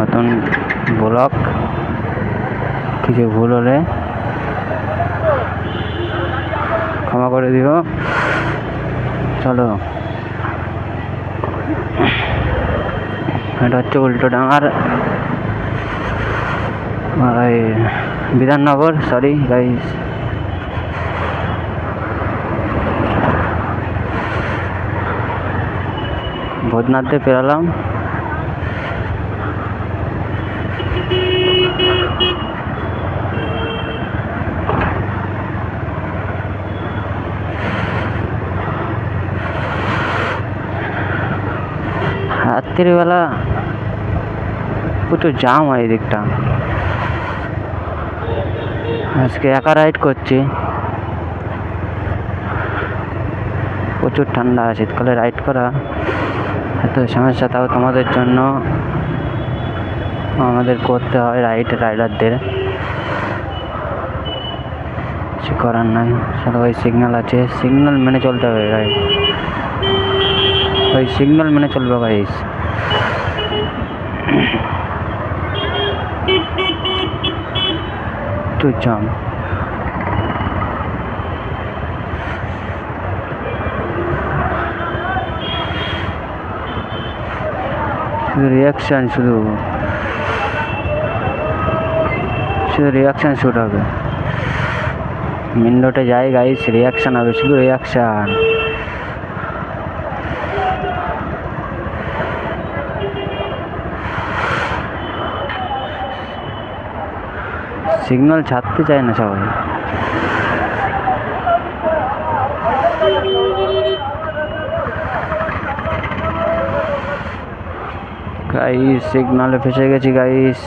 নতুন ব্লগ। কিছু ভুল হলে ক্ষমা করে দিও। চলো, এটা হচ্ছে উল্টোডাঙার বিধাননগর, সরি গাইস। ভোজনাথে পেরালাম। রাত্রিবেলা প্রচুর জাম হয় এই দিকটা। আজকে একা রাইড করছি, প্রচুর ঠান্ডা। শীতকালে রাইড করা এত সমস্যা, তাও তোমাদের জন্য আমাদের করতে হয় রাইডারদের, কিছু করার নাই। চলো, ওই সিগন্যাল আছে, সিগন্যাল মেনে চলতে হবে গাইস, ওই সিগন্যাল মেনে চলবে গাইস। তো জাম, শুধু রিয়াকশান, শুধু রিয়াকশান শুট হবে। মেন রোডে যাই গাইস, রিয়াকশান হবে, শুধু রিয়াকশান। সিগন্যাল ছাড়তে চায় না সবাই। গাইস সিগন্যালে ফেসে গেছি গাইস,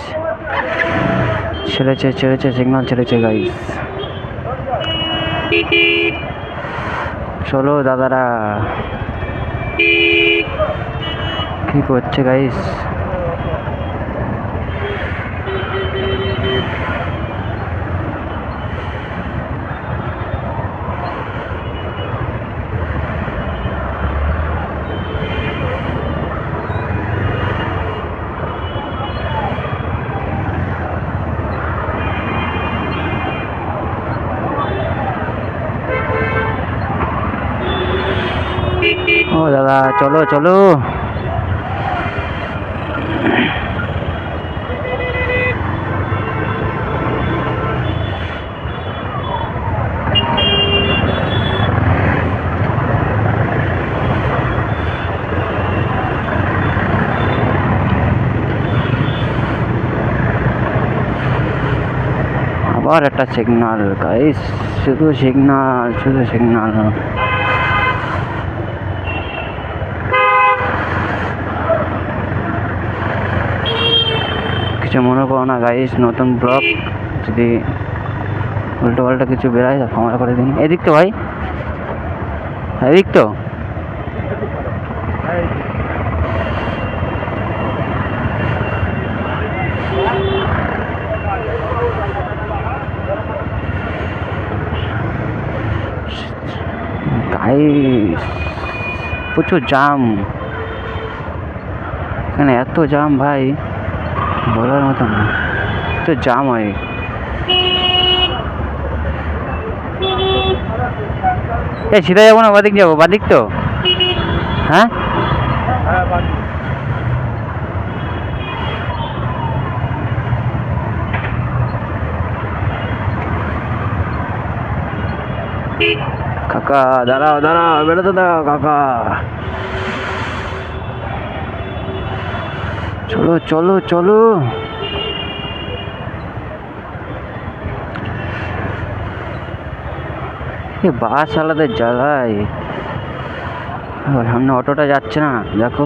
ছেড়েছে সিগন্যাল ছেড়েছে গাইস। চলো দাদারা, কি করছে গাইস? ও দাদা, চলো চলো। আবার একটা সিগন্যাল গাইস, শুধু সিগন্যাল। কিছু মনে করো না গাইস, নতুন ব্লগ, যদি উল্টো পাল্টা কিছু বেরায় ক্ষমা করে দিন। এদিক তো ভাই, এদিক তো গাইস, প্রচুর জাম এখানে, এত জাম ভাই বলার মতো না, তো জাম হয়। এই সিধা যাবো না বাদিক যাবো? বাদিক তো, হ্যাঁ কাকা, দাঁড়াও বেরোতে দাও কাকা। চলো বাস চালাতে জ্বালায়। সামনে অটোটা যাচ্ছে না, দেখো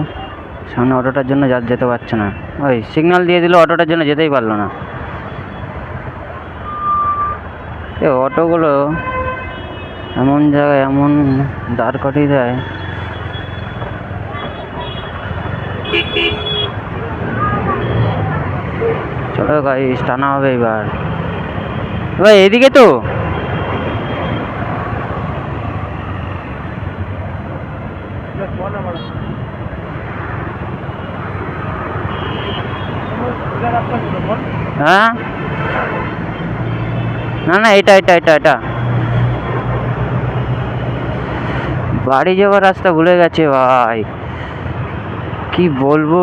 সামনে অটোটার জন্য যেতে পারছে না। ওই সিগন্যাল দিয়ে দিল, অটোটার জন্য যেতেই পারলো না। এই অটোগুলো এমন জায়গায় এমন দাঁড় করিয়ে দেয়। চলো গাইস, টানা হবে এবার। ভাই এদিকে তো, হ্যাঁ না না, এটা এটা এটা এটা বাড়ি যাওয়ার রাস্তা ভুলে গেছে ভাই, কি বলবো,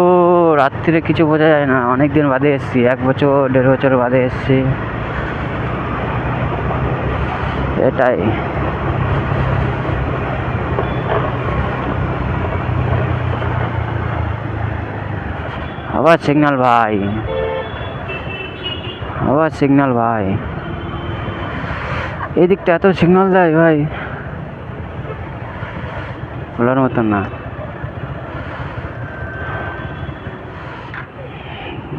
রাত্রিরে কিছু বোঝা যায় না। অনেকদিন বাদে এসছি, 1 বছর 1.5 বছর বাদে এসছি, এটাই। আবার সিগন্যাল ভাই, আবার সিগন্যাল ভাই, এই দিকটা এত সিগন্যাল দেয় ভাই, বলার মতন না।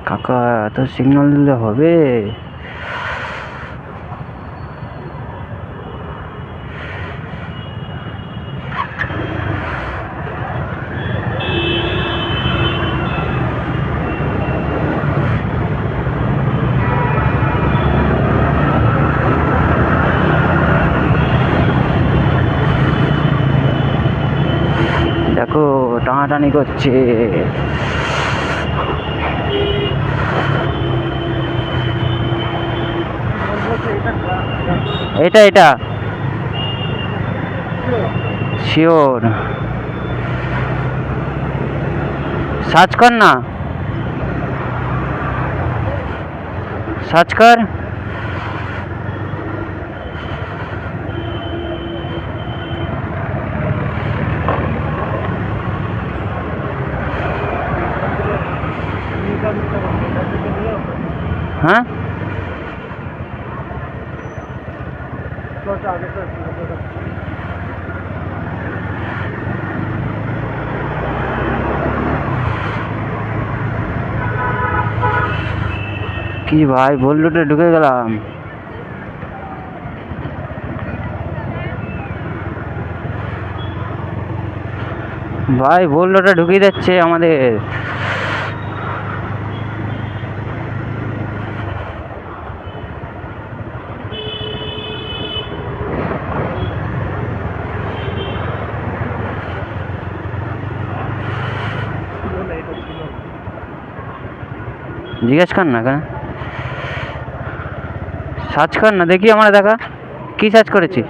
কাকা এত সিগন্যাল দিলে হবে? দেখো টানাটানি করছে, এটা এটা শিওর, সার্চ কর না, সার্চ কর। হ্যাঁ কি ভাই, বোল্ডুটে ঢুকে গেলাম। ভাই বোল্ডুটে ঢুকিয়ে যাচ্ছে আমাদের। জিজ্ঞেস কর না, কেন সার্চ কর না, দেখি আমার দেখা কি সার্চ করেছিস।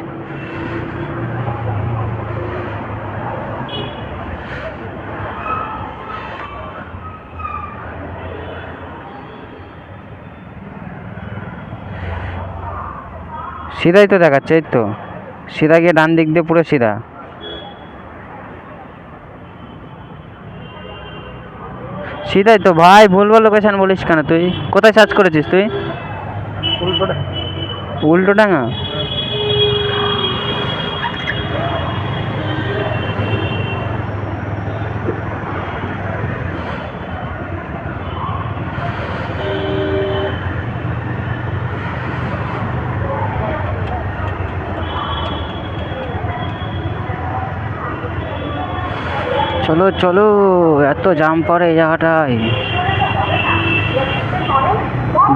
সিধাই তো দেখাচ্ছে, এই তো সিধা গিয়ে ডান দিক দিয়ে পুরো সিধা। সিধাই তো ভাই, ভুলভাল লোকেশন বলিস কেন তুই? কোথায় সার্চ করেছিস তুই? উল্টো ডাঙা? চলো চলো, এত জাম পড়ে এই জায়গাটায়।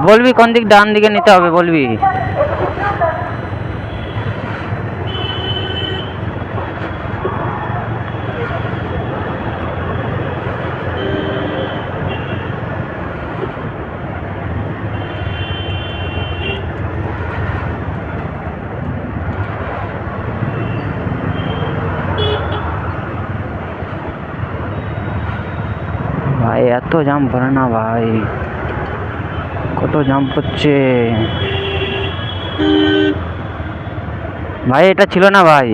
বলবি কোন দিক ডান দিকে নিতে হবে, বলবি। ভাই এত জাম পড়ে না ভাই, কত জাম পড়ছে ভাই, এটা ছিল না ভাই।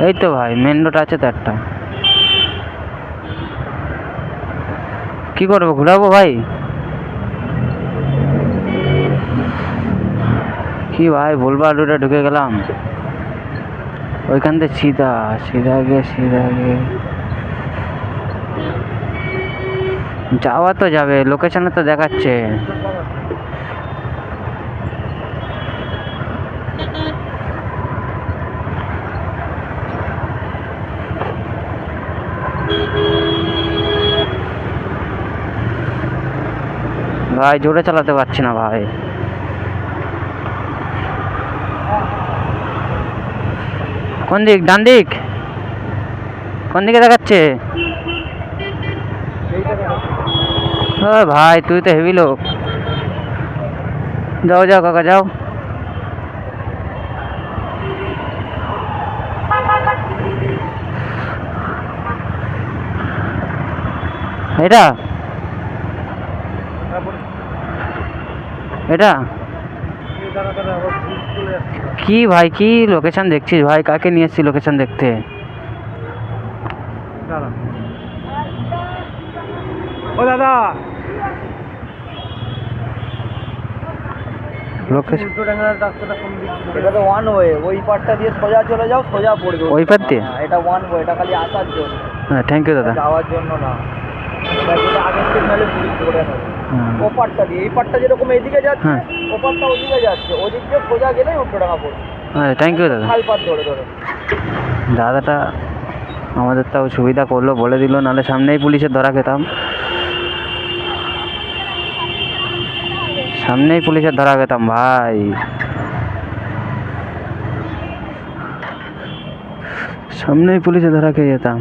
এই তো ভাই মেন রোড আছে তো একটা, কি করবো, ঘুরাবো ভাই? কি ভাই, ভুলবার রোডে ঢুকে গেলাম। ওইখান থেকে সিধা সিধা গিয়ে সিধা গিয়ে যাওয়া তো যাবে, লোকেশনে তো দেখাচ্ছে। ভাই জোরে চালাতে পারছি না ভাই। কোন দিক? ডান দিক? কোন দিকে দেখাচ্ছে? ও ভাই তুই তো হেভি লোক। যাও যাও কাকা যাও। এটা এটা কি ভাই, কি লোকেশন দেখছিস ভাই? কাকে নিয়ে এসছিস লোকেশন দেখতে? ও দাদা লোকেশন এটা তো ওয়ান ওয়ে, ওই পারটা দিয়ে সোজা চলে যাও, সোজা পড়বে ওই পার দিয়ে? এটা ওয়ান ওয়ে, এটা খালি আসার জন্য, হ্যাঁ থ্যাংক ইউ দাদা। যাওয়ার জন্য না। এটা যদি আগের থেকে নাহলে পুলিশ ধরে নেবে। ও পারটা দিয়ে, এই পারটা যেরকম এইদিকে যাচ্ছে, হ্যাঁ। ও পারটা ওদিকে যাচ্ছে, ওদিক দিয়ে সোজা গেলেই উল্টোডাঙা পড়বে। হ্যাঁ থ্যাংক ইউ দাদা। খাল পার ধরে ধরে দাদাটা আমাদের তাও সুবিধা করলো, বলে দিল, নাহলে সামনেই পুলিশের ধরা খেতাম। সামনেই পুলিশের ধরা খেতাম ভাই। সামনেই পুলিশে ধরা খেয়ে যেতাম।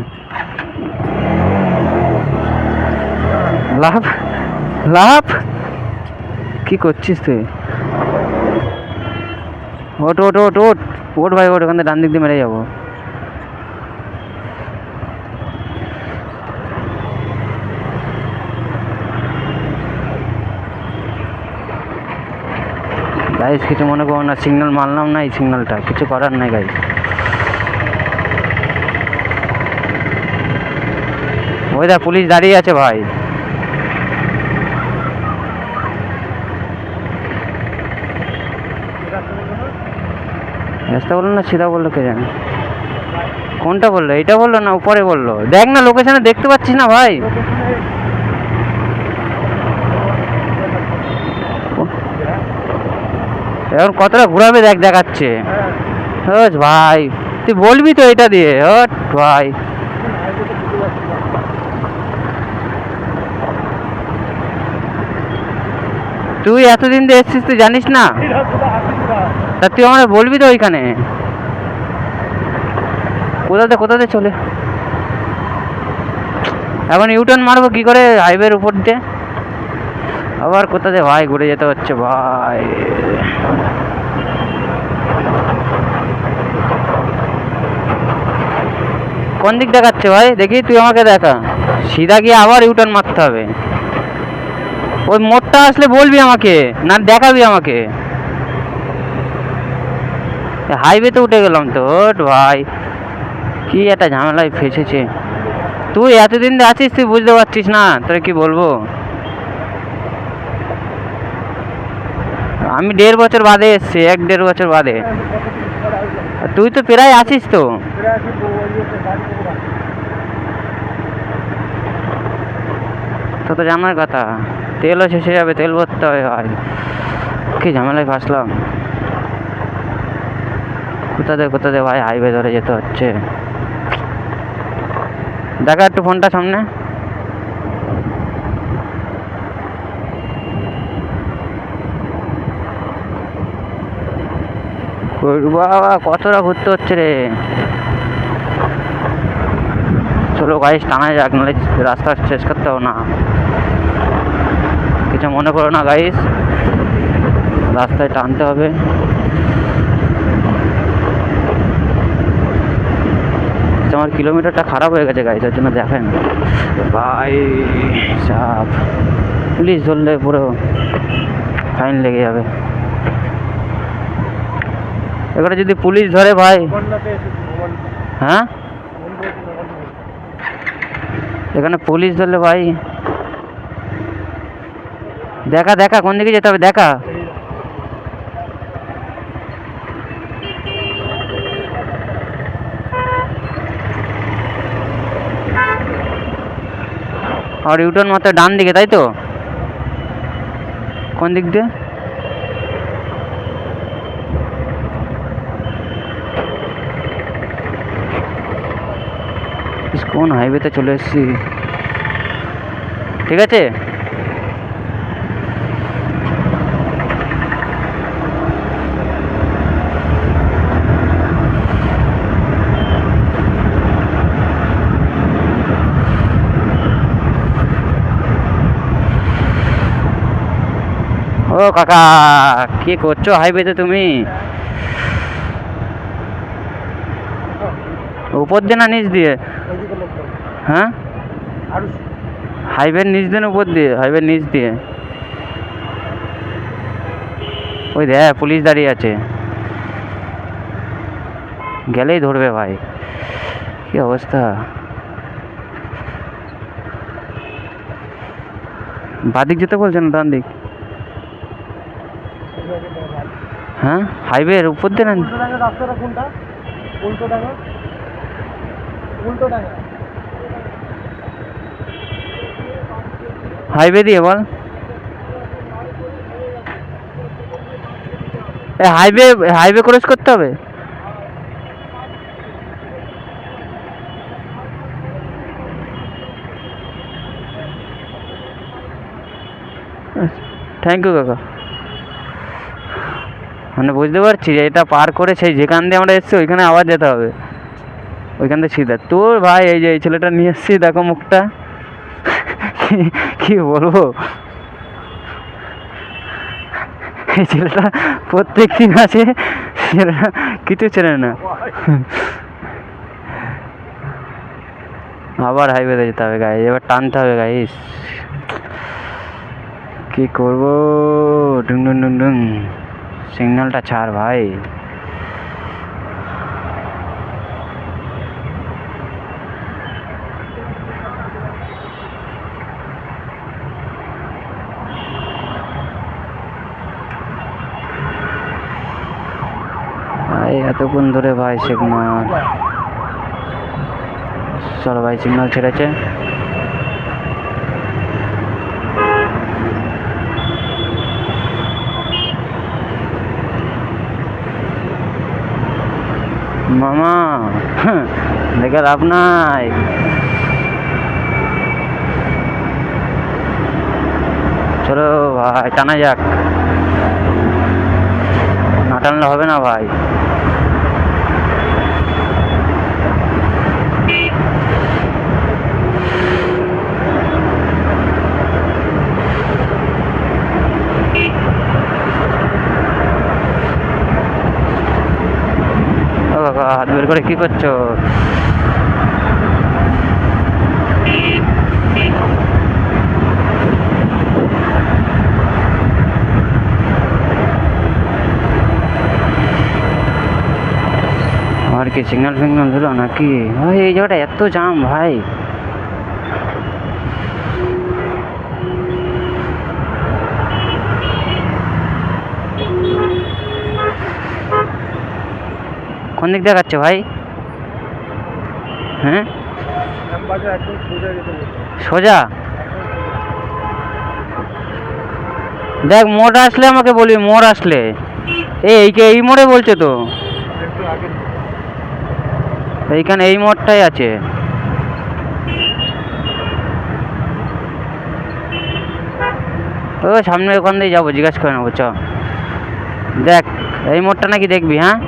লাভ লাভ কি করছিস তুই? ওট ওট ওট ওট ওট ভাই ওট, ওখান থেকে ডান দিক দিয়ে মেরে যাবো। গাইস কিছু মনে করো না, সিগন্যাল মারলাম না, এই সিগন্যালটা কিছু করার নাই গাইস। ওই দা পুলিশ দাঁড়িয়ে আছে ভাই। রাস্তা বললো না সিধা বললো, কে জানে কোনটা বললো? এইটা বললো না উপরে বললো? দেখ না লোকেশনে, দেখতে পাচ্ছিস না ভাই? এখন কতটা ঘুরাবে দেখ, দেখাচ্ছে। হ্যাঁ ভাই তুই বলবি তো এটা দিয়ে? হট ভাই তুই এতদিন দিয়ে এসছিস, তুই জানিস না? তা তুই আমার বলবি তো ওইখানে কোথাতে চলে। এখন ইউটার্ন মারবো কি করে হাইওয়ের উপর দিয়ে? আবার কোথাতে ভাই ঘুরে যেতে হচ্ছে ভাই। কোন দিক দেখাচ্ছে ভাই? দেখি তুই আমাকে দেখা। সিধা গিয়ে আবার ইউটার্ন মারতে হবে। ওই মোড়টা আসলে বলবি আমাকে, না দেখাবি আমাকে। হাইওয়েতে উঠে গেলাম তো। ওট ভাই কি একটা ঝামেলায় ফেসেছে। তুই এতদিন আছিস, তুই বুঝতে পারছিস না? তোর কি বলবো? আমি 1.5 বছর বাদে এসছি, 1-1.5 বছর বাদে। তুই তো প্রায় আছিস তো। তো জানার কথা, তেলও শেষ হয়ে যাবে, তেল ভরতে হবে ভাই। কি ঝামেলায় ফাঁসলাম। কোথাতে ভাই হাইওয়ে ধরে যেতে হচ্ছে। দেখা একটু ফোনটা সামনে। বাবা কতটা ঘুরতে হচ্ছে রে। চলো গাইস টানায় যাক, নাহলে রাস্তা শেষ করতে হবে না। কিছু মনে করো না গাইস, রাস্তায় টানতে হবে। আমার কিলোমিটারটা খারাপ হয়ে গেছে গাইস, এর জন্য দেখেন ভাই চাপ। পুলিশ ধরলে পুরো ফাইন লেগে যাবে। এবারে যদি পুলিশ ধরে ভাই, হ্যাঁ এখানে পুলিশ ধরলে ভাই, দেখা কোন দিকে যেতে হবে দেখা। আর ইউটার্ন মাত্র ডান দিকে, তাই তো? কোন দিক দিয়ে? কোন হাইওয়েতে চলে এসেছি। ঠিক আছে কাকা, কি করছো হাইওয়েতে তুমি? উপর দিয়ে না নিচ দিয়ে? ওইদিকে লোক দাও। হ্যাঁ, আরো হাইওয়ের নিচ দিয়ে না উপর দিয়ে? হাইওয়ের নিচ দিয়ে। ওই দেখ পুলিশ দাঁড়িয়ে আছে, গেলেই ধরবে ভাই। কি অবস্থা! বাদিক যেতে বলছে না ডান দিক? হ্যাঁ, হাইওয়ের উপর দিয়ে না? উল্টো ডাঙা রাস্তাটা কোনটা? উল্টো ডাঙা, উল্টো ডাঙা। হাইওয়ে দিয়ে বল। হাইওয়ে, হাইওয়ে ক্রস করতে হবে। থ্যাংক ইউ কাকা। মানে বুঝতে পারছি যে এটা পার করে সেই যেখান দিয়ে আমরা এসেছি ওইখানে আবার যেতে হবে, ওইখান থেকে সিধা। তোর ভাই এই যে এই ছেলেটা নিয়ে এসছি, দেখো মুখটা, কি বলবো। এই ছেলেটা প্রত্যেক দিন আছে, ছেলেটা কিছু ছেলে না। আবার হাইওয়েতে যেতে হবে গাইস, এবার টানতে হবে গাইস। কি করবো? ডুং ডুং ডুং ডুং, সিগন্যালটা ছাড় ভাই। ভাই এতক্ষণ ধরে ভাই সিগন্যাল, চলো ভাই সিগন্যাল ছেড়েছে। মামা দেখে লাভ নাই। চলো ভাই টানা যাক, না টানলে হবে না ভাই। ও কাকা, হাত বের করে কি করছো? আর কি সিগন্যাল ফিগন্যাল দিল নাকি? ভাই এই জায়গাটা এত জাম ভাই। কোন দিক দেখাচ্ছে ভাই? হ্যাঁ, রামবাজার একদম সোজা যেতে বলছে। সোজা দেখ, মোড় আসলে আমাকে বলবি, মোড় আসলে। এই মোড়ে বলছে তো, একটু আগে এইখানে এই মোড়টাই আছে। ও সামনে ওখান দিয়ে যাবো, জিজ্ঞাসা করে নেবো। চ দেখ, এই মোড়টা নাকি দেখবি? হ্যাঁ,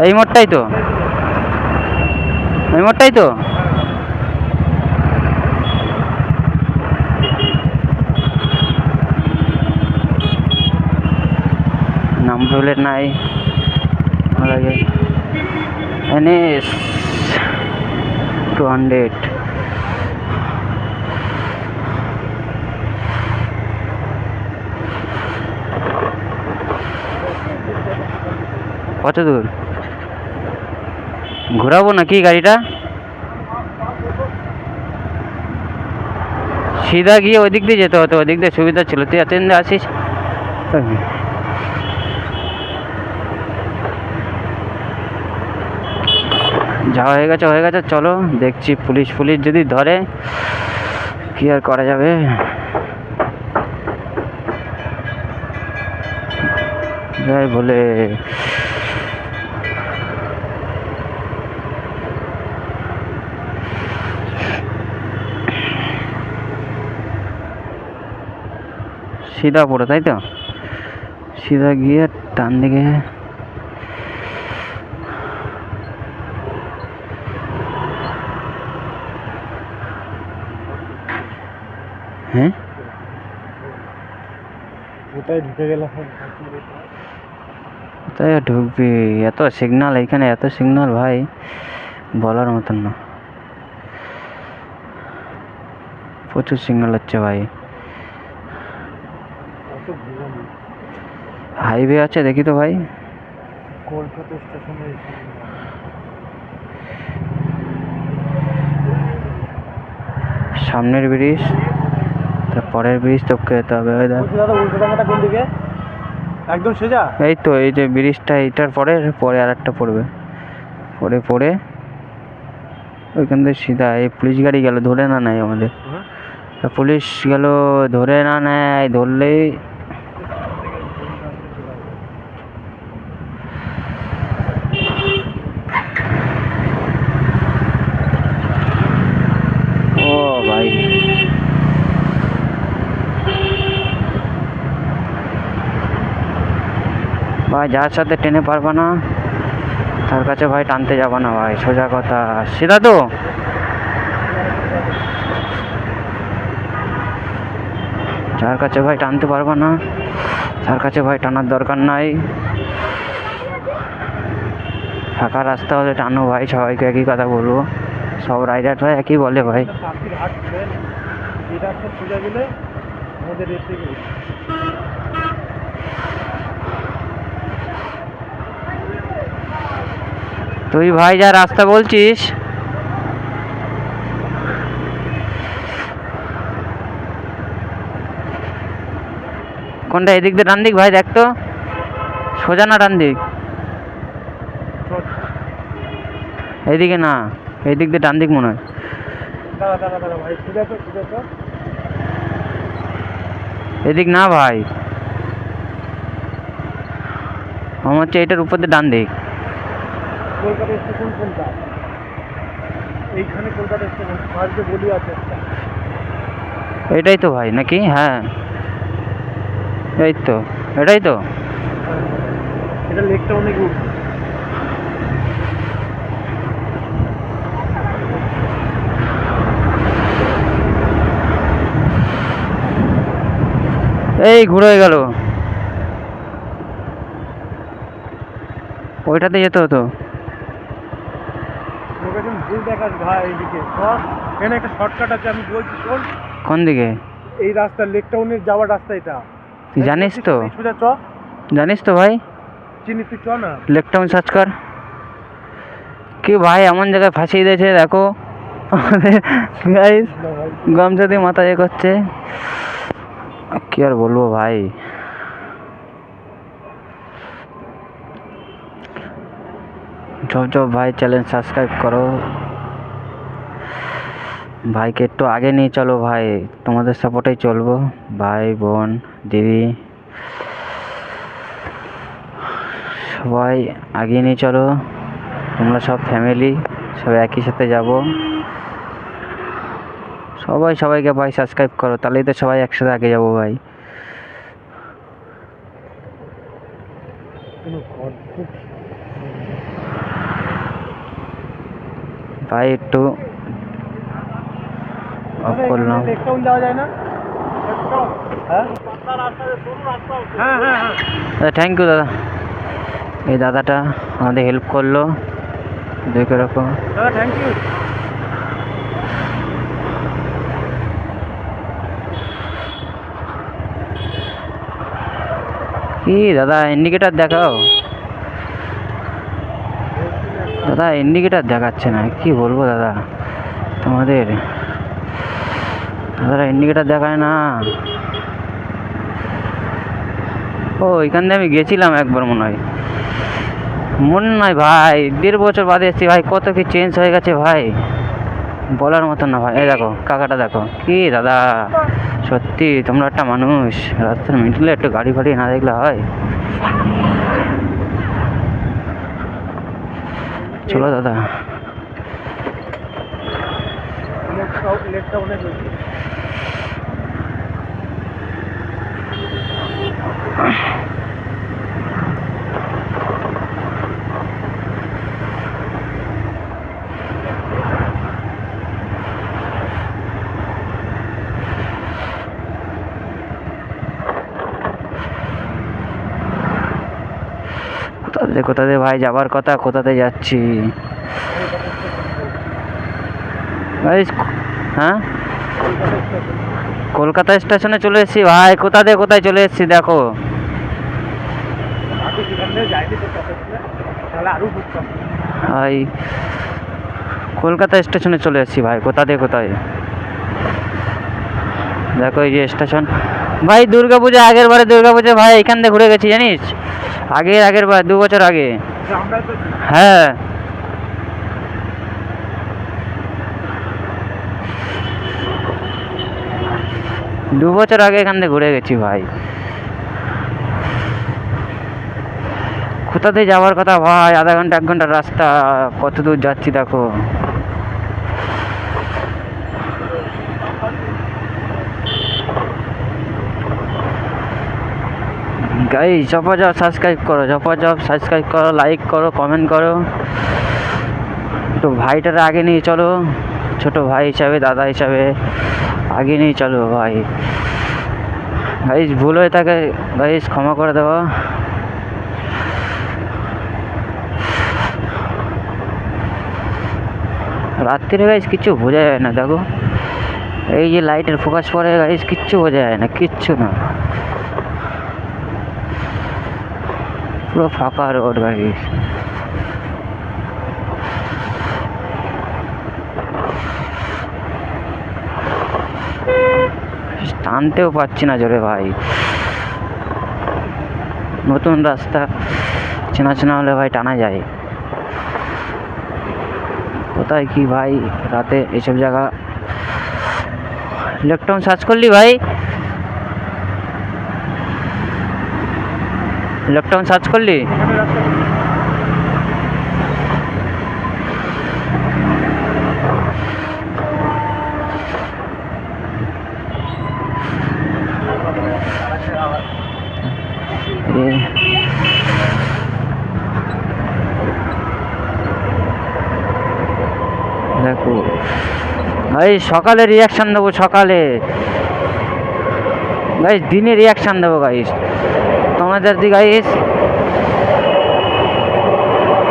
এই মোড়টাই তো, এই মোড়টাই তো। নাম্বার প্লেট নাই, লাগে NS 200। কত দূর ঘোরাবো নাকি গাড়িটা? সিধা গিয়ে ওই দিক দিয়ে যেতে হতো, ওই দিক দিয়ে সুবিধা ছিল। তুই এতদিন দিয়ে আসিস। যা হয়ে গেছে হয়ে গেছে, চলো দেখছি। পুলিশ পুলিশ যদি ধরে কি আর করা যাবে। যাই বলে সিধা পড়ে, তাই তো? সিধা গিয়ে টান দিকে। হ্যাঁ কোথায় ঢুকে গেলাম কোথায় ঢুকবি? এত সিগন্যাল এইখানে, এত সিগন্যাল ভাই বলার মতন না। প্রচুর সিগন্যাল হচ্ছে ভাই। হাইওয়ে আছে দেখি তো ভাই। কলকাতা স্টেশনে সামনের ব্রিজ, তারপরের ব্রিজ টপকে যেতে হবে। ওই দেখ, দাদা উল্টোডাঙ্গাটা কোন দিকে? একদম সোজা? এই তো এই যে ব্রিজটা, এইটার পরে পরে আর একটা পড়বে, পরে পরে ওইখান থেকে সিধা এই পুলিশ গাড়ি গেল, ধরে না নেয় আমাদের। তা পুলিশ গেল, ধরে না নেয়, ধরলেই ও ভাই। ভাই যার সাথে টেনে পারবা না তার কাছে ভাই টানতে যাবা না ভাই, সোজা কথা। সিধা তো যার কাছে ভাই টানতে পারবা না তার কাছে ভাই টানার দরকার নাই। ফাঁকা রাস্তা হলে টানো ভাই, সবাইকে একই কথা বলবো, সব রাইডাররা একই বলে ভাই। তুই ভাই যা রাস্তা বলছিস, কোনটা? এদিক দিয়ে ডান দিক ভাই, দেখ তো সোজা না ডান দিক? এইদিকে না, এই দিক দিয়ে ডান দিক মনে হয়। এদিক না ভাই, আমার হচ্ছে এটার উপর দিয়ে ডান দিক। কলকাতা স্টেশন কোনটা? এইখানে কলকাতা স্টেশন ফার্স্টে বলি আছে একটা। এটাই তো ভাই নাকি? হ্যাঁ এই তো, এটাই তো। এটা লেকটা অনেক উঠছে। এই ঘুরে হয়ে গেল, ওইটাতে যেতে হতো। লোকেশন ভুল দেখাস ভাই, এইদিকে শর্ট, এখানে একটা শর্টকাট আছে, আমি বলছি শোন। কোন দিকে? এই রাস্তা লেক টাউনের যাওয়ার রাস্তা এটা। তুই জানিস তো? সোজা চ, জানিস তো ভাই, চিনি তুই চ না। লেক টাউন সার্চ কর। কি ভাই এমন জায়গায় ফাঁসিয়ে দিয়েছে দেখো আমাদের গাইস, গামছা দিয়ে মাথা এ করছে, কি আর বলবো ভাই। সব ভাই চ্যানেল সাবস্ক্রাইব করো, ভাইকে একটু আগে নিয়ে চলো ভাই, তোমাদের সাপোর্টেই চলবো। ভাই বোন দিদি সবাই আগিয়ে নিয়ে চলো, তোমরা সব ফ্যামিলি সব একই সাথে যাব। সবাই সবাইকে ভাই সাবস্ক্রাইব করো, তাহলেই তো সবাই একসাথে আগে যাবো ভাই। ভাই একটু অফ করলাম। লেক টাউন যাওয়া যায় না? হ্যাঁ হ্যাঁ হ্যাঁ। থ্যাংক ইউ দাদা, এই দাদাটা আমাদের হেল্প করলো, দেখে রাখো দাদা, থ্যাংক ইউ। কি দাদা ইন্ডিকেটার দেখাও, দাদা ইন্ডিকেটার দেখাচ্ছে না, কি বলবো দাদা তোমাদের, দাদা ইন্ডিকেটার দেখায় না। ও এখান দিয়ে আমি গেছিলাম একবার মনে হয়, মনে নয় ভাই, 1.5 বছর বাদে এসেছি ভাই, কত কি চেঞ্জ হয়ে গেছে ভাই বলার মতন না ভাই। এই দেখো কাকাটা দেখো, কি দাদা সত্যি তোমরা একটা মানুষ, রাস্তার মিডলে একটু গাড়ি ফাড়ি না দেখলে হয়? চলো দাদা। লেকটা অনেক হয়েছে। কোথাতে ভাই যাবার কথা, কোথাতে যাচ্ছি ভাই? হ্যাঁ, কলকাতা স্টেশনে চলে এসেছি ভাই। কোথাতে কোথায় চলে এসেছি দেখো। ভাই কলকাতা স্টেশনে চলে এসেছি ভাই। কোথাতে কোথায় দেখো, এই যে স্টেশন ভাই। দুর্গাপূজা, আগের বারে দুর্গাপূজা ভাই এখান থেকে ঘুরে গেছি জানিস। আগের বার 2 বছর আগে। হ্যাঁ, দু বছর আগে এখান থেকে ঘুরে গেছি ভাই। কোথাতে যাওয়ার কথা ভাই? আধা ঘন্টা 1 ঘন্টার রাস্তা। কত দূর যাচ্ছি দেখো। গাইস ঝপাঝপ সাবস্ক্রাইব করো, ঝপাঝপ সাবস্ক্রাইব করো, লাইক করো, কমেন্ট করো। তো ভাইটারে আগে নিয়ে চলো, ছোট ভাই হিসাবে, দাদা হিসাবে আগে নিয়ে চলো ভাই। গাইস ভুল হয়ে থাকে গাইস, ক্ষমা করে দেবো। রাত্রিরে গাইস কিচ্ছু বোঝা যায় না দেখো। এই যে লাইটের ফোকাস পড়ে গাইস, কিচ্ছু বোঝা যায় না, কিচ্ছু না। পুরো ফাঁকা রোড গাইস। টানতেও পাচ্ছি না জোরে ভাই। নতুন রাস্তা, চেনা চেনা হলে ভাই টানা যায়। কোথায় কি ভাই রাতে এইসব জায়গা? ইলেকট্রন সার্চ করলি ভাই? ইলেকট্রন সার্চ করলি? দেখো ভাই, সকালে রিয়াকশান দেবো, সকালে গাইস, দিনে রিয়াকশান দেবো গাইস তোমাদের দিকে গাইস।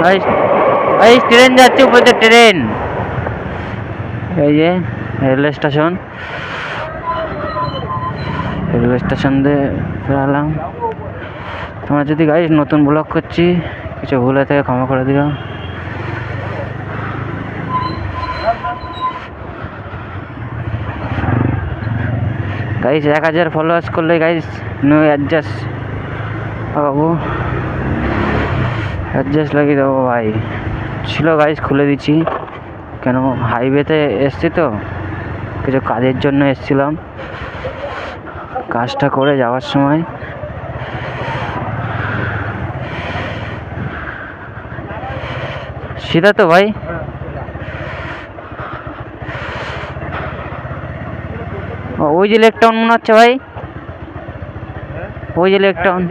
গাইস গাইস ট্রেন যাচ্ছে উপরে, ট্রেন। এই যে রেলওয়ে স্টেশন, রেলওয়ে স্টেশন দিয়ে ফেরালাম। তোমার যদি গাইস নতুন ব্লগ করছি, কিছু ভুল হয়ে থাকে ক্ষমা করে দিও গাইস। 1000 ফলোয়ার্স করলে গাইস নো অ্যাডজাস্ট বাবু, অ্যাডজাস্ট লাগিয়ে দেবো ভাই। ছিল গাইস, খুলে দিচ্ছি। কেন, হাইওয়েতে এসছি তো, কিছু কাজের জন্য এসছিলাম। কাজটা করে যাওয়ার সময় সিধা তো ভাই। ওই যে লেক টাউন মনে হচ্ছে ভাই, ওই যে লেক টাউন।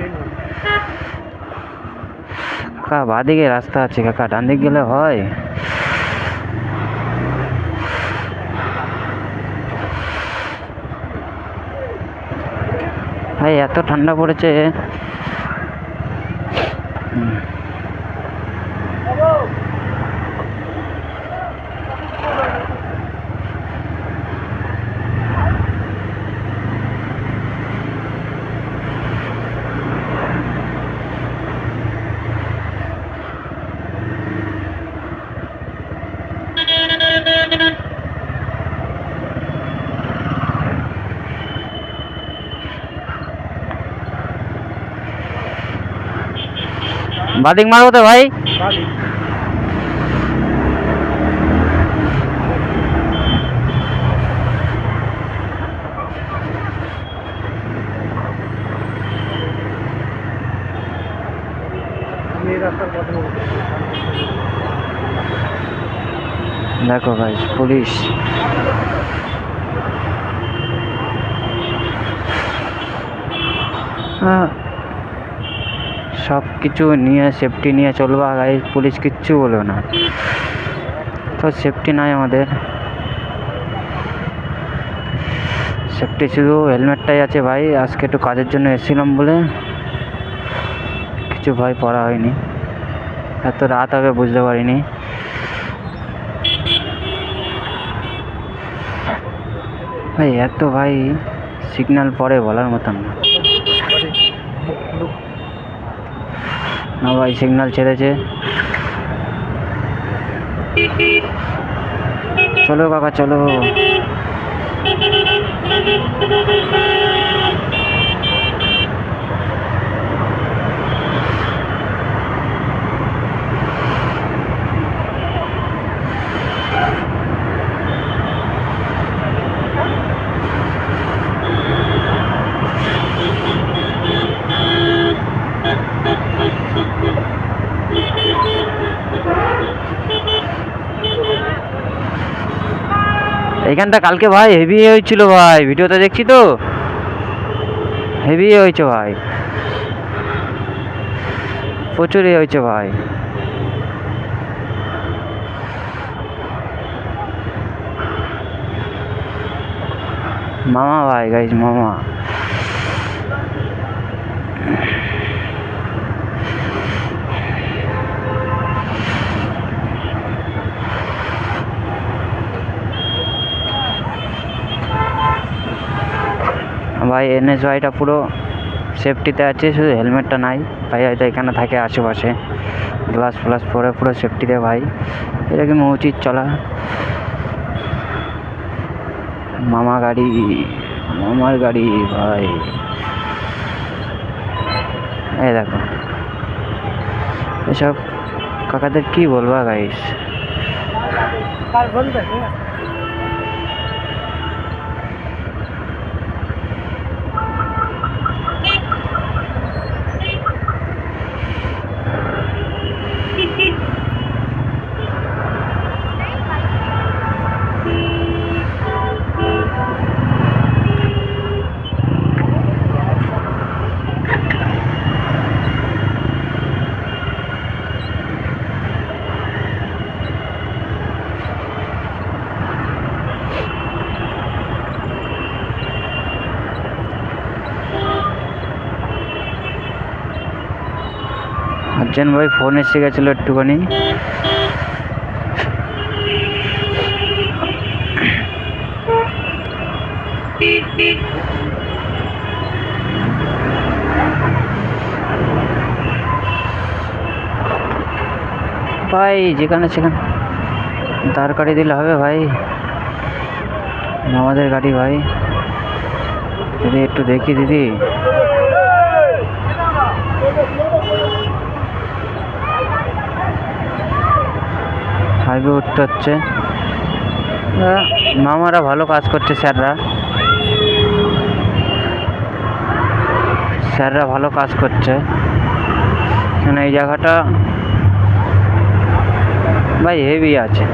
কাকা বাঁদিকে রাস্তা আছে কাকা, ডান দিক গেলে হয়? ভাই এত ঠান্ডা পড়েছে। বাদিক মারবো তো ভাই? দেখো ভাই পুলিশ। সব কিছু নিয়ে সেফটি নিয়ে চলবা গাইস, পুলিশ কিচ্ছু বলবে না। তো সেফটি নাই আমাদের, সেফটি শুধু হেলমেটটাই আছে ভাই। আজকে একটু কাজের জন্য এসেছিলাম বলে কিছু ভাই পরা হয়নি। এত রাত হবে বুঝতে পারিনি। ভাই এত ভাই সিগন্যাল পরে বলার মতন না। না ভাই সিগন্যাল ছেড়েছে। চলো কাকা চলো। এইখানটা কালকে ভাই হেভি হয়েছিল ভাই, ভিডিওতে দেখছি তো হেভি হয়েছে ভাই, প্রচুরই হয়েছে ভাই। মামা ভাই গাইজ মামা। ভাই NSYটা পুরো সেফটিতে আছে, শুধু হেলমেটটা নাই ভাই, হয়তো এখানে থাকে আশেপাশে, গ্লাস ফ্লাস পরে পুরো সেফটিতে ভাই, এরকম উচিত চলা। মামা গাড়ি, মামার গাড়ি ভাই, এই দেখো এসব কাকাদের কি বলবা গাইস। আর্জেন ভাই ফোন এসে গেছিলো একটুখানি, ভাই যেখানে সেখানে দাঁড় করিয়ে দিলে হবে ভাই, আমাদের গাড়ি ভাই। দিদি একটু দেখি দিদি, হাইওয়ে উঠতে হচ্ছে। মামারা ভালো কাজ করছে, স্যাররা ভালো কাজ করছে। এখানে এই জায়গাটা ভাই হেভি আছে,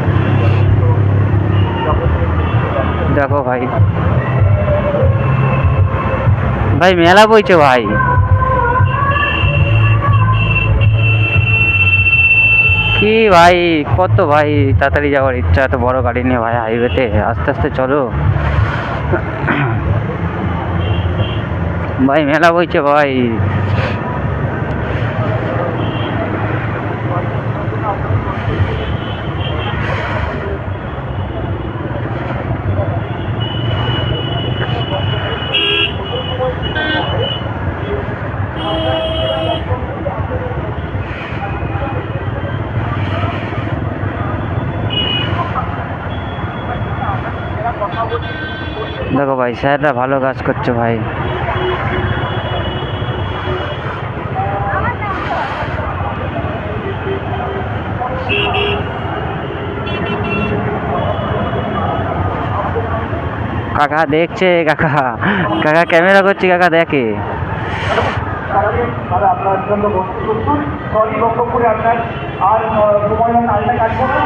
দেখো ভাই, ভাই মেলা বইছে ভাই। কি ভাই কত ভাই তাড়াতাড়ি যাওয়ার ইচ্ছা, এত বড় গাড়ি নিয়ে ভাই হাইওয়েতে, আস্তে আস্তে চলো ভাই, মেলা বইছে ভাই। দেখো ভাই স্যাররা ভালো কাজ করছে ভাই। কাকা দেখছে, কাকা কাকা ক্যামেরা করছে, কাকা দেখে। আপনার জন্য সরি বক্তব্যে আপনার আর সময় কালটা কাটবো না।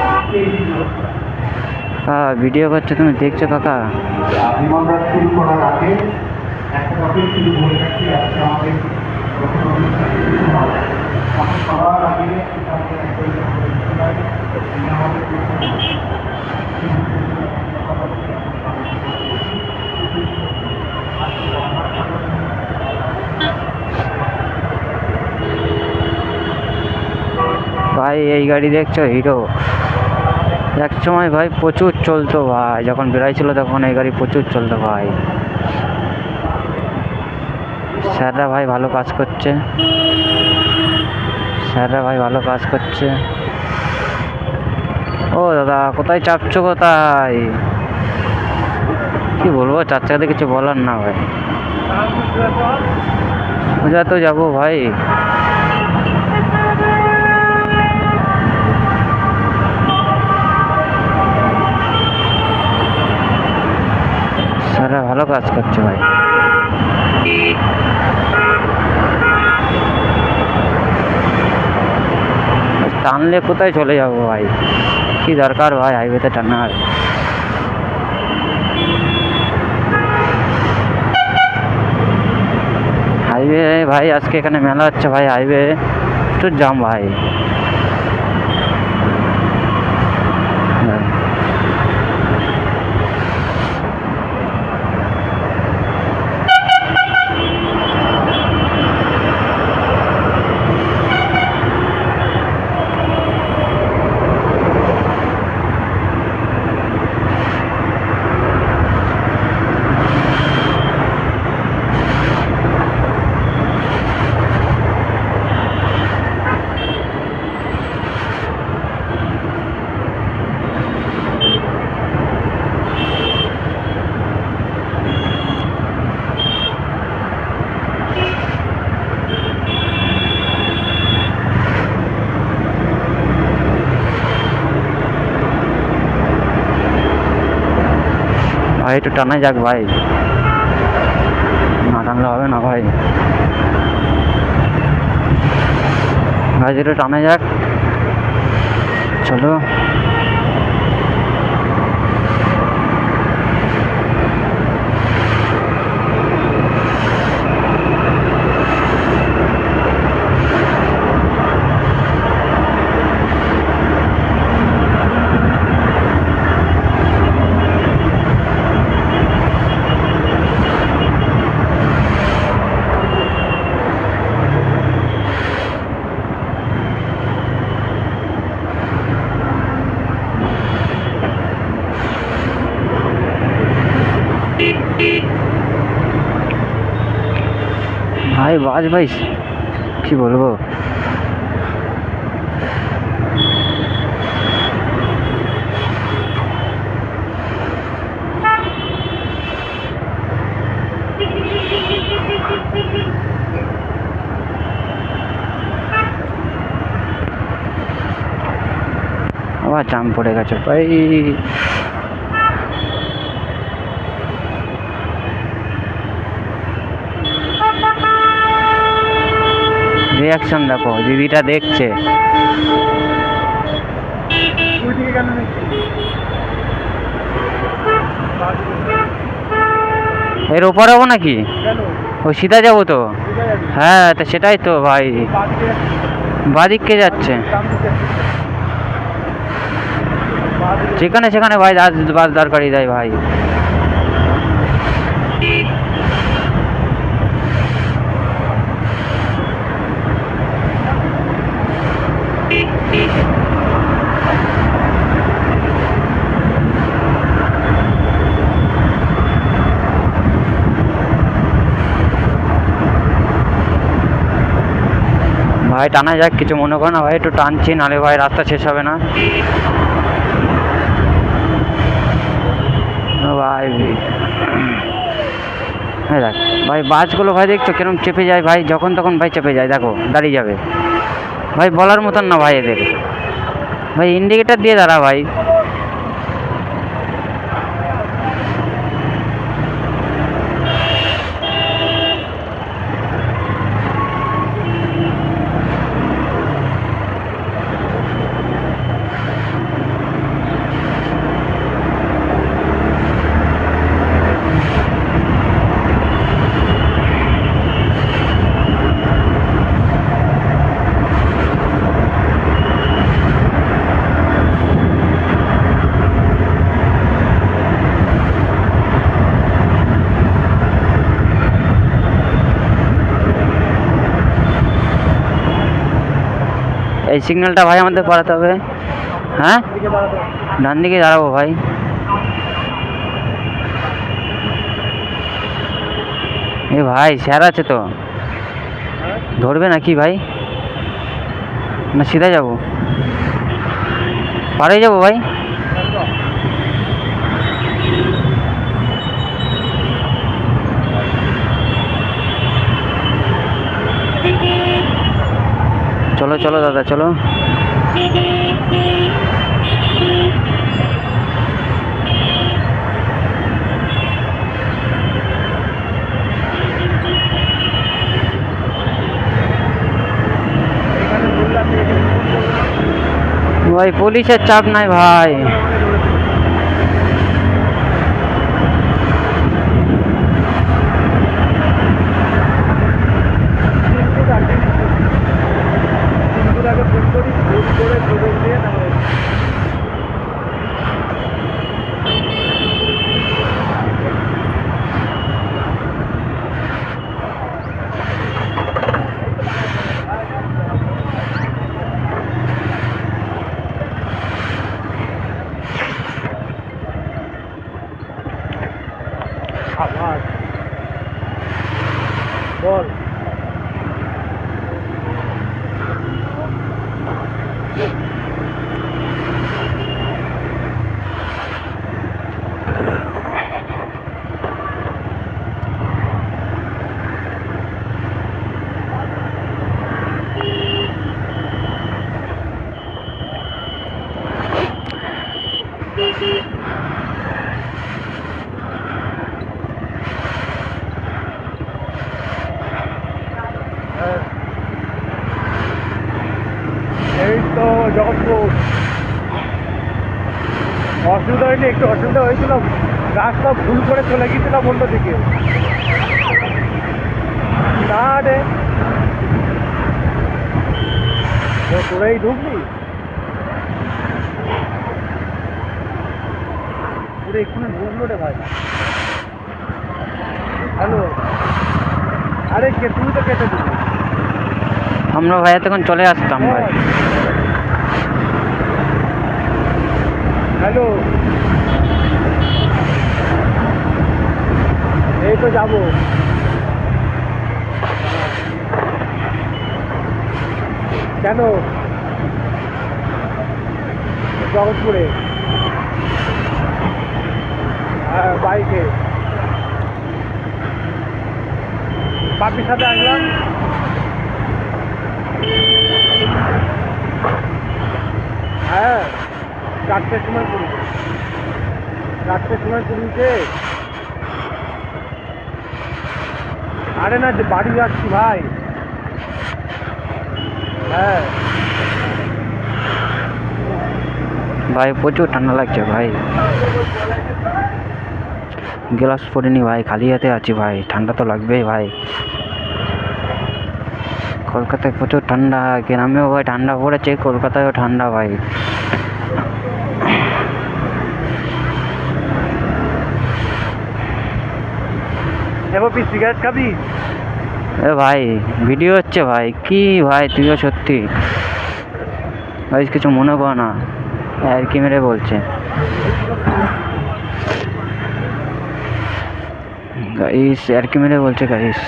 হ্যাঁ ভিডিও করছো তুমি, দেখছো কাকা। বিমানটা শুরু করার আগে একটা টপিক শুরু বলে রাখছি, আজকে আমাদের সবার আগে ভাই এই গাড়ি দেখছো হিরো, এক সময় ভাই প্রচুর চলতো ভাই, যখন বেরাইছিল তখন এই গাড়ি প্রচুর চলতো ভাই। স্যাররা ভাই ভালো কাজ করছে, স্যাররা ভাই ভালো কাজ করছে। ও দাদা কোথায় চাপছো, কোথায় কি বলবো, চার চাকাতে কিছু বলার না ভাই। সোজা তো যাবো ভাই। স্যাররা ভালো কাজ করছে ভাই। টানলে কোথায় চলে যাবো ভাই, কি দরকার ভাই হাইওয়েতে টানার। হাইওয়ে ভাই আজকে এখানে মেলা হচ্ছে ভাই, হাইওয়ে প্রচুর জাম ভাই। ভাই একটু টানা যাক ভাই, না টানলে হবে না ভাই। ভাই একটু টানা যাক, চলো। ভাই বাজ ভাই কি বলবো, আবার জাম পড়ে গেছে ভাই। রিয়াকশন দেখো, দিদিটা দেখছে। এর ওপর হবো নাকি, ও সিধা যাবো তো। হ্যাঁ তো সেটাই তো ভাই, বাদিককে যাচ্ছে, যেখানে সেখানে ভাই বাস দরকারি দেয় ভাই। ভাই টানা যাক, কিছু মনে করো না ভাই, একটু টানছি, নাহলে ভাই রাস্তা শেষ হবে না ভাই। হ্যাঁ দেখ ভাই বাসগুলো ভাই দেখছো কিরম চেপে যায় ভাই, যখন তখন ভাই চেপে যায়, দেখো দাঁড়িয়ে যাবে ভাই, বলার মতন না ভাই এদের। ভাই ইন্ডিকেটার দিয়ে দাঁড়া ভাই। এই সিগন্যালটা ভাই আমাদের পাঠাতে হবে। হ্যাঁ, এদিকে দাঁড়াতে হবে। ডান দিকে দাঁড়াবো ভাই। এ ভাই স্যার আছে তো, হ্যাঁ ধরবে নাকি ভাই? না সিধা যাবো, পারে যাবো ভাই। চলো চলো দাদা চলো। এখানে বললাম যে এখানে ফোন করবে না। ভাই পুলিশের চাপ নাই ভাই। তিনটুর আগে ফোন করি, ফোন করে খবর দিয়ে তারপরে আবার বল। হ্যাঁ। এই তো জগৎপুর। অসুবিধা হয়নি, একটু অসুবিধা হয়েছিল, রাস্তা ভুল করে চলে গিয়েছিলাম অন্য দিকে। না রে, তোরাই ঢুকলি পুরো এক্ষুনি ঢুকলো রে ভাই। হ্যালো, আরে কে তুমি তো কেটে দিলি। আমরা ভাই এতক্ষণ চলে আসতাম ভাই। হ্যালো, এই তো যাবো। কেন? জগৎপুরে বাইকে বাপির সাথে আসলাম। হ্যাঁ, 4টের সময় পুরীতে, 4টের সময় পুরীতে। আরে না, যে বাড়ি যাচ্ছি ভাই। হ্যাঁ ভাই প্রচুর ঠান্ডা লাগছে ভাই, গ্লাস পরিনি ভাই, খালি হাতে আছি ভাই, ঠান্ডা তো লাগবেই ভাই। কলকাতায় প্রচুর ঠান্ডা, গ্রামেও ভাই ঠান্ডা পড়েছে, কলকাতায়ও ঠান্ডা ভাই। এবার সিগারেট খাবি? এ ভাই ভিডিও হচ্ছে ভাই, কি ভাই তুইও সত্যি ভাই কিছু মনে কর না, আর কি মেরে বলছে গাইস, আর কি মেরে বলছে গাইস।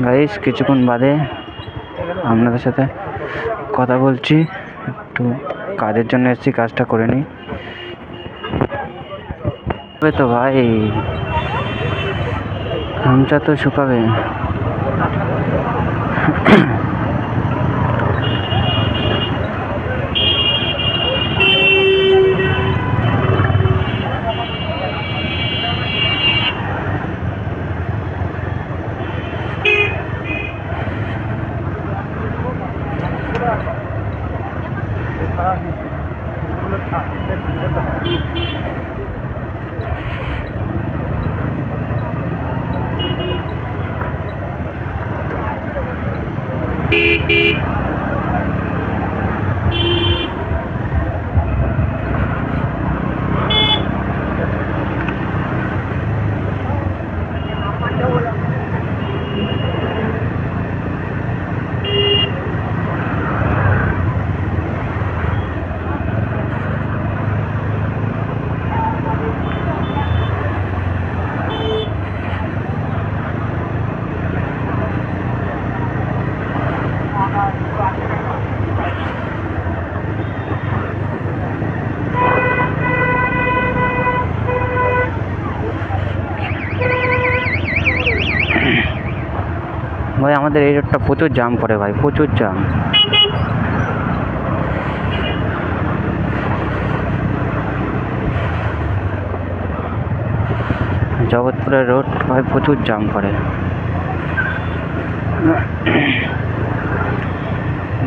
গাইস কিছুক্ষণ বাদে আপনাদের সাথে কথা বলছি, একটু কাজের জন্য এসেছি, কাজটা করে নিই। তো ভাই ঘামটা তো শুকাবে। আমাদের এই রোডটা প্রচুর জাম পড়ে ভাই, প্রচুর জাম। জগৎপুরের রোড ভাই প্রচুর জাম পড়ে।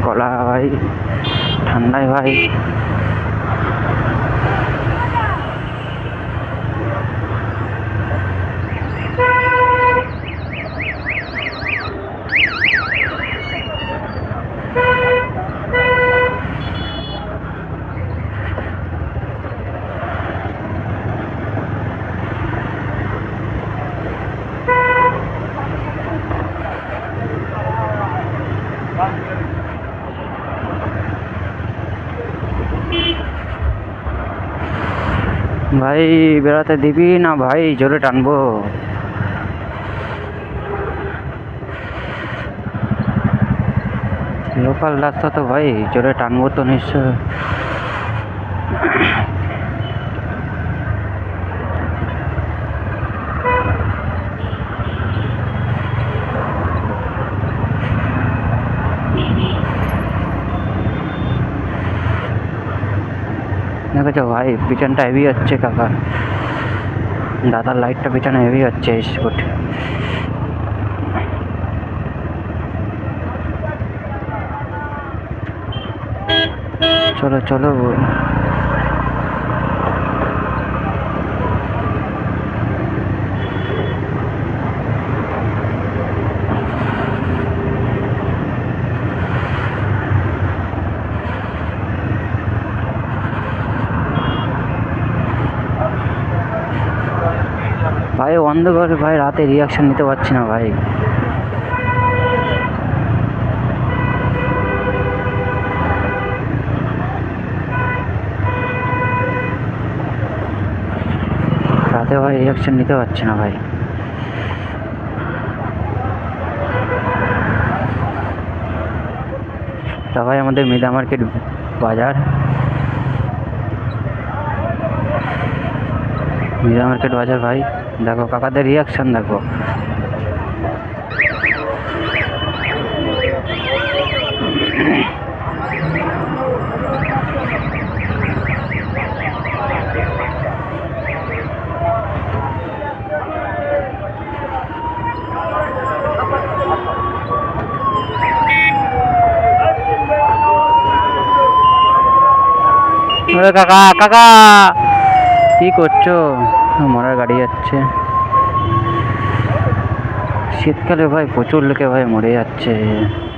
গলা ভাই ঠান্ডায় ভাই ভাই বেড়াতে দিবি না ভাই, জোরে টানবো। লোকাল রাস্তা তো ভাই, জোরে টানবো তো নিশ্চয়। দেখেছো ভাই পিছনটা হেভি হচ্ছে কাকা, দাদার লাইটটা পিছনে হেভি হচ্ছে স্কুট। চলো চলো ভাই, অন্ধকারে ভাই রাতে রিয়াকশন নিতে পারছি না ভাই। রাতে ভাই রিয়াকশন নিতে পারছি না ভাই। তা ভাই আমাদের মিদা মার্কেট বাজার, মিদা মার্কেট বাজার ভাই, দেখো কাকাদের রিয়াকশন দেখো। কাকা কাকা কি করছো? মরার গাড়ি যাচ্ছে। শীতকালে ভাই প্রচুর লোকে ভাই মরে যাচ্ছে,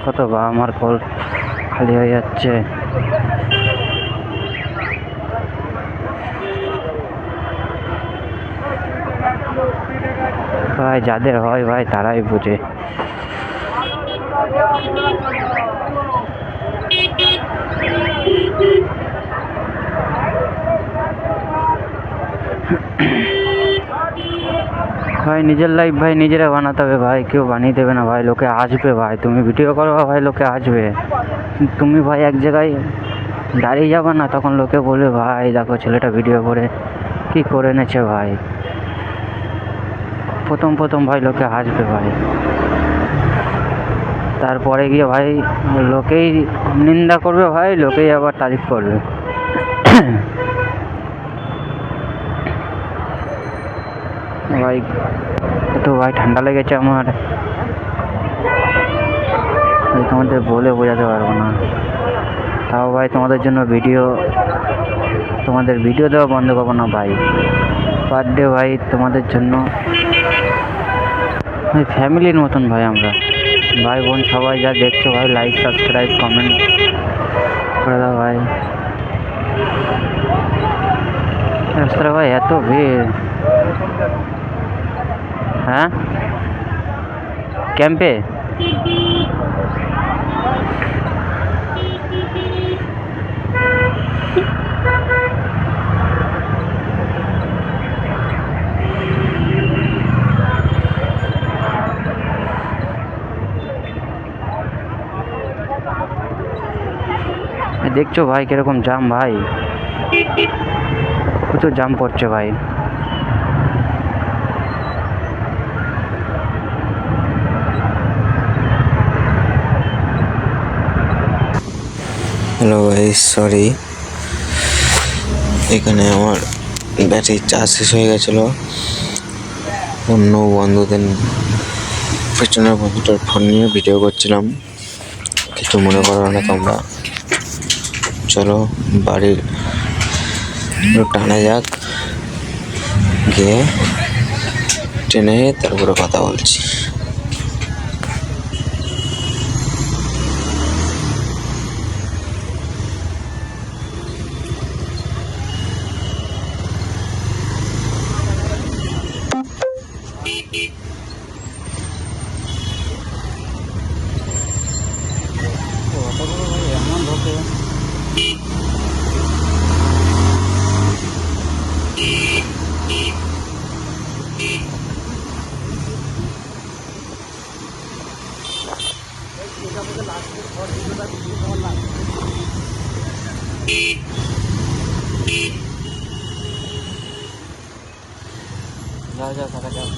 কত বাবা মার কল খালি হয়ে যাচ্ছে। ভাই যাদের হয় ভাই তারাই বুঝে। ভাই নিজের লাইফ ভাই নিজেরা বানাতে হবে ভাই, কেউ বানিয়ে দেবে না ভাই। লোকে আসবে ভাই, তুমি ভিডিও করো ভাই লোকে আসবে, তুমি ভাই এক জায়গায় দাঁড়িয়ে যাবে না, তখন লোকে বলবে ভাই দেখো ছেলেটা ভিডিও করে কি করে এনেছে ভাই। প্রথম প্রথম ভাই লোকে আসবে ভাই, তারপরে গিয়ে ভাই লোকেই নিন্দা করবে ভাই, লোকেই আবার তারিফ করবে। ভাই তো ভাই ঠান্ডা লেগেছে আমার, তোমাদের বলে বোঝাতে পারবো না। তাও ভাই তোমাদের জন্য তোমাদের ভিডিও দেওয়া বন্ধ করবো না ভাই, পার ডে ভাই তোমাদের জন্য ভাই ফ্যামিলির মতন ভাই আমরা। ভাই বোন সবাই যা দেখছো ভাই, লাইক সাবস্ক্রাইব কমেন্ট করে দাও ভাই। রাস্তাটা ভাই এত ভিড়। হ্যাঁ ক্যাম্পে দেখছো ভাই কিরকম জাম ভাই, প্রচুর জাম পড়ছে ভাই। হ্যালো গাইস, সরি এখানে আমার ব্যাটারির চার্জ শেষ হয়ে গেছিলো। অন্য বন্ধুদের পেছনের বন্ধুটার ফোন নিয়ে ভিডিও করছিলাম, কিছু মনে করো না তোমরা। চলো বাড়ির টানা যাক, গিয়ে ট্রেনে তারপরে কথা বলছি। যাও যাও কাকা যাও।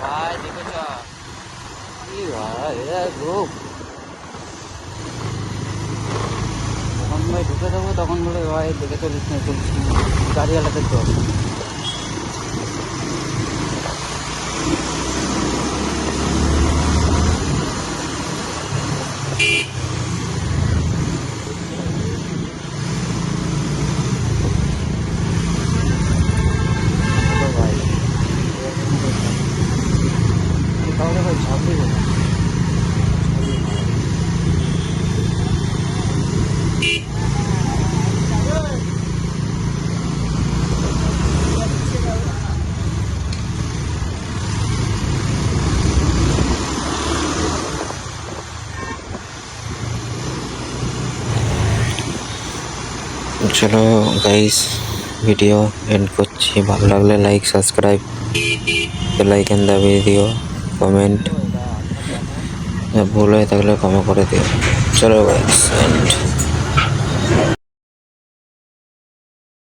ভাই দেখেছ কি ভাই এরা গ্রুপ, যখন ভাই ঢুকে দেবো তখন বলে ভাই দেখে চলিস না চলিস না, গাড়ি আলাদা চল। ভাই তাহলে ভাই ঝাঁপি চলো গাইস, ভিডিও এন্ড করছি। ভালো লাগলে লাইক, সাবস্ক্রাইব, বেল আইকন দাবিয়ে দিও, কমেন্ট ভুল হয়ে থাকলে ক্ষমা করে দিও। চলো গাইস এন্ড।